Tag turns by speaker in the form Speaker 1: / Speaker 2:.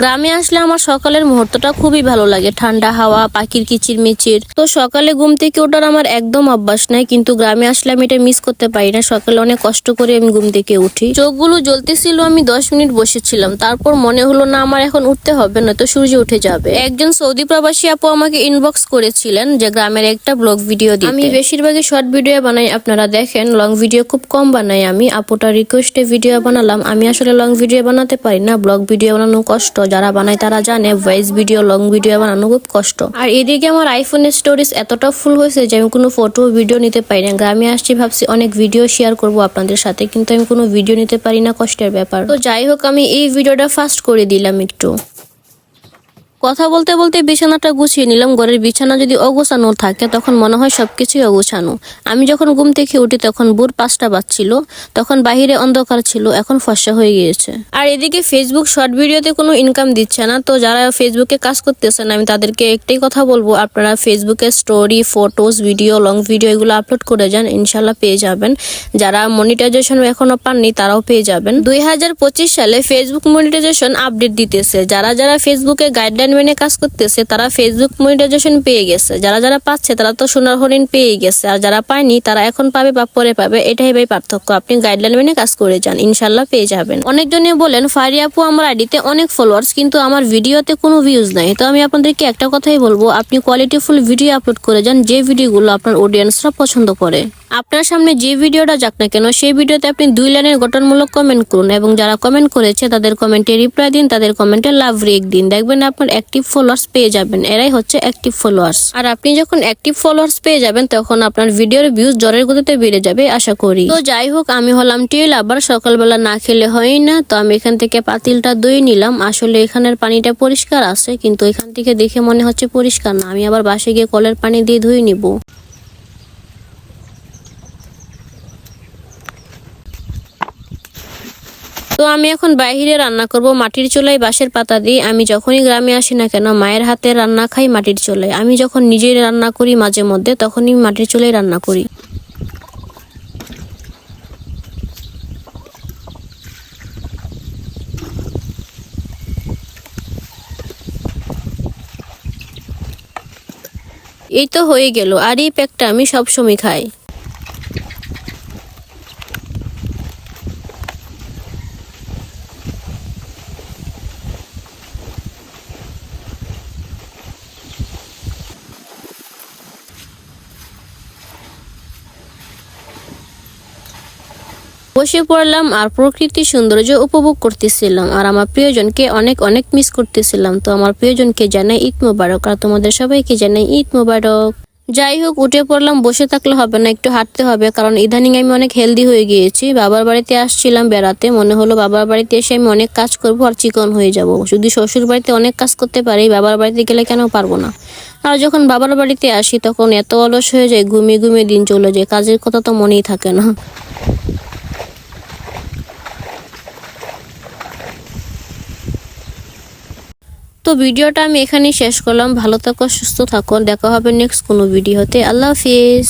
Speaker 1: গ্রামে আসলে আমার সকালের মুহূর্তটা খুবই ভালো লাগে, ঠান্ডা হাওয়া, পাখির কিচিরমিচির। তো সকালে ঘুম থেকে ওঠার আমার একদম অভ্যাস নাই, কিন্তু গ্রামে আসলে আমি এটা মিস করতে পারি না। সকালে অনেক কষ্ট করে আমি ঘুম থেকে উঠি, চোখগুলো জ্বলতেছিল, আমি 10 মিনিট বসেছিলাম, তারপর মনে হলো না আমার এখন উঠতে হবে না, তো সূর্য উঠে যাবে। একজন সৌদি প্রবাসী আপু আমাকে ইনবক্স করেছিলেন যে গ্রামের একটা ব্লগ ভিডিও দিতে। আমি বেশিরভাগই শর্ট ভিডিও বানাই, আপনারা দেখেন, লং ভিডিও খুব কম বানাই আমি। আপুটার রিকোয়েস্টে ভিডিও বানালাম। আমি আসলে লং ভিডিও বানাতে পারি না, ব্লগ ভিডিও বানানো কষ্ট, যারা বানায় তারা জানে ভয়েস ভিডিও, লং ভিডিও বানানো খুব কষ্ট। আর এদিকে আমার আইফোনের স্টোরেজ এতটা ফুল হয়েছে যে আমি কোনো ফটো ভিডিও নিতে পারি না। গ্রামে আসছি ভাবছি অনেক ভিডিও শেয়ার করব আপনাদের সাথে, কিন্তু আমি কোনো ভিডিও নিতে পারি না, কষ্টের ব্যাপার। তো যাই হোক, আমি এই ভিডিওটা ফাস্ট করে দিলাম একটু। কথা বলতে বলতে বিছানাটা গুছিয়ে নিলাম। ঘরের বিছানা যদি অগোছানো থাকে তখন মনে হয় সবকিছুই অগোছানো। আমি যখন ঘুম থেকে উঠি তখন ভোর 5টা বাজছিল, তখন বাহিরে অন্ধকার ছিল, এখন ফর্সা হয়ে গিয়েছে। আর এদিকে ফেসবুক শর্ট ভিডিওতে কোনো ইনকাম দিচ্ছে না। তো যারা ফেসবুকে কাজ করতেছেন আমি তাদেরকে একটাই কথা বলবো, আপনারা ফেসবুকে story, photos, video, long video এগুলো আপলোড করে যান, ইনশাল্লাহ পেয়ে যাবেন। যারা মনিটাইজেশন এখনো পাননি তারাও পেয়ে যাবেন। 2025 সালে ফেসবুক মনিটাইজেশন আপডেট দিতেছে। যারা যারা ফেসবুকে গাইডলাইন মেনে কাজ করতেছে তারা ফেসবুক মনিটাইজেশন পেয়ে গেছে। যারা যারা পাচ্ছে তারা তো সোনার হরিণ পেয়ে গেছে, আর যারা পায়নি তারা এখন পাবে বা পরে পাবে, এটাই ভাই পার্থক্য। আপনি গাইডলাইন মেনে কাজ করে যান, ইনশাল্লাহ পেয়ে যাবেন। অনেকজনে বলেন ফারিয়া আপু আমার আইডিতে অনেক ফলোয়ার্স, কিন্তু আমার ভিডিওতে কোনো ভিউজ নাই। তো আমি আপনাদেরকে একটা কথাই বলবো, আপনি কোয়ালিটিফুল ভিডিও আপলোড করে যান, যে ভিডিওগুলো আপনার অডিয়েন্সরা পছন্দ করে। আপনার সামনে যে ভিডিওটা যাক না কেন, সেই ভিডিওতে আপনি 2 লাইনের গঠনমূলক কমেন্ট করুন, এবং যারা কমেন্ট করেছে তাদের কমেন্টে রিপ্লাই দিন, তাদের কমেন্টে লাভ রেক দিন। দেখবেন আপনার অ্যাক্টিভ ফলোয়ার্স পেয়ে যাবেন, এরাই হচ্ছে অ্যাক্টিভ ফলোয়ার্স। আর আপনি যখন অ্যাক্টিভ ফলোয়ার্স পেয়ে যাবেন তখন আপনার ভিডিওর ভিউজ জ্বরের গতিতে বেড়ে যাবে আশা করি। তো যাই হোক, আমি হলাম টিল, আবার সকালবেলা না খেলে হয় না। তো আমি এখান থেকে পাতিলটা দই নিলাম। আসলে এখানের পানিটা পরিষ্কার আছে, কিন্তু এখান থেকে দেখে মনে হচ্ছে পরিষ্কার না। আমি আবার বাসে গিয়ে কলের পানি দিয়ে ধুয়ে নিব। তো আমি এখন বাইরে রান্না করব মাটির চুলায় বাঁশের পাতা দিয়ে। আমি যখনই গ্রামে আসি না কেন মায়ের হাতে রান্না খাই মাটির চুলায়। আমি যখন নিজেই রান্না করি মাঝে মধ্যে তখনই মাটির চুলায় রান্না করি। এই তো হয়ে গেল, আর এই প্যাকটা আমি সবসময় খাই। বসে পড়লাম আর প্রকৃতির সৌন্দর্য উপভোগ করতেছিলাম, আর আমার প্রিয়জনকে অনেক অনেক মিস করতেছিলাম। তো আমার প্রিয়জনকে জানাই ঈদ মোবারক, আর তোমাদের সবাইকে জানাই ঈদ মোবারক। যাই হোক, উঠে পড়লাম। বসে থাকলে হবে না, একটু হাঁটতে হবে, কারণ ইদানিং আমি অনেক হেলদি হয়ে গিয়েছি। বাবার বাড়িতে আসছিলাম বেড়াতে, মনে হলো বাবার বাড়িতে এসে আমি অনেক কাজ করবো আর চিকন হয়ে যাব। যদি শ্বশুর বাড়িতে অনেক কাজ করতে পারি, বাবার বাড়িতে গেলে কেন পারবো না? আর যখন বাবার বাড়িতে আসি তখন এত অলস হয়ে যায়, ঘুমিয়ে ঘুমিয়ে দিন চলে যায়, কাজের কথা তো মনেই থাকে না। তো ভিডিওটা আমি এখানেই শেষ করলাম। ভালো থাকো, সুস্থ থাকো, দেখা হবে নেক্সট কোনো ভিডিওতে। আল্লাহ হাফিজ।